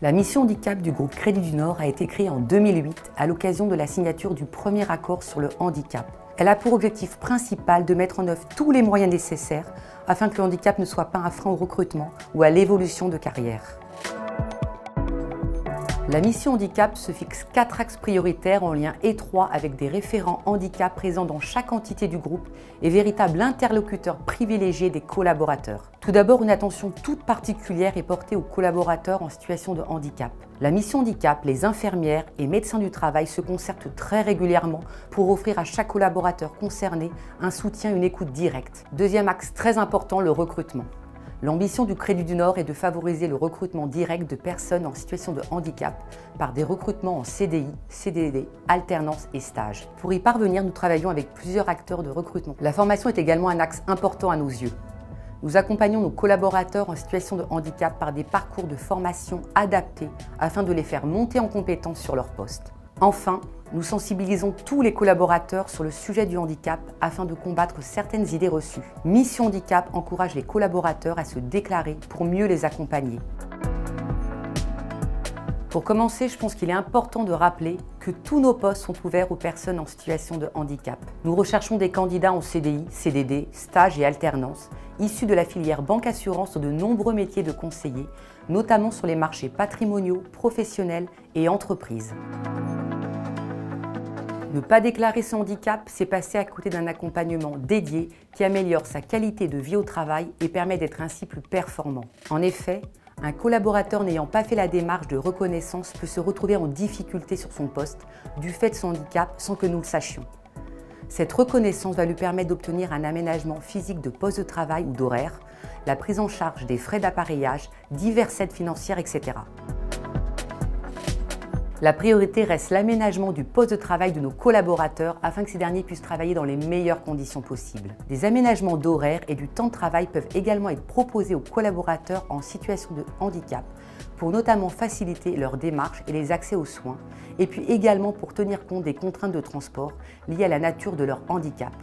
La mission handicap du groupe Crédit du Nord a été créée en 2008 à l'occasion de la signature du premier accord sur le handicap. Elle a pour objectif principal de mettre en œuvre tous les moyens nécessaires afin que le handicap ne soit pas un frein au recrutement ou à l'évolution de carrière. La mission handicap se fixe 4 axes prioritaires en lien étroit avec des référents handicap présents dans chaque entité du groupe et véritable interlocuteur privilégié des collaborateurs. Tout d'abord, une attention toute particulière est portée aux collaborateurs en situation de handicap. La mission handicap, les infirmières et médecins du travail se concertent très régulièrement pour offrir à chaque collaborateur concerné un soutien et une écoute directe. Deuxième axe très important, le recrutement. L'ambition du Crédit du Nord est de favoriser le recrutement direct de personnes en situation de handicap par des recrutements en CDI, CDD, alternance et stage. Pour y parvenir, nous travaillons avec plusieurs acteurs de recrutement. La formation est également un axe important à nos yeux. Nous accompagnons nos collaborateurs en situation de handicap par des parcours de formation adaptés afin de les faire monter en compétences sur leur poste. Enfin, nous sensibilisons tous les collaborateurs sur le sujet du handicap afin de combattre certaines idées reçues. Mission Handicap encourage les collaborateurs à se déclarer pour mieux les accompagner. Pour commencer, je pense qu'il est important de rappeler que tous nos postes sont ouverts aux personnes en situation de handicap. Nous recherchons des candidats en CDI, CDD, stage et alternance, issus de la filière banque-assurance dans de nombreux métiers de conseiller, notamment sur les marchés patrimoniaux, professionnels et entreprises. Ne pas déclarer son handicap, c'est passer à côté d'un accompagnement dédié qui améliore sa qualité de vie au travail et permet d'être ainsi plus performant. En effet, un collaborateur n'ayant pas fait la démarche de reconnaissance peut se retrouver en difficulté sur son poste du fait de son handicap sans que nous le sachions. Cette reconnaissance va lui permettre d'obtenir un aménagement physique de poste de travail ou d'horaire, la prise en charge des frais d'appareillage, diverses aides financières, etc. La priorité reste l'aménagement du poste de travail de nos collaborateurs afin que ces derniers puissent travailler dans les meilleures conditions possibles. Des aménagements d'horaire et du temps de travail peuvent également être proposés aux collaborateurs en situation de handicap pour notamment faciliter leurs démarches et les accès aux soins et puis également pour tenir compte des contraintes de transport liées à la nature de leur handicap.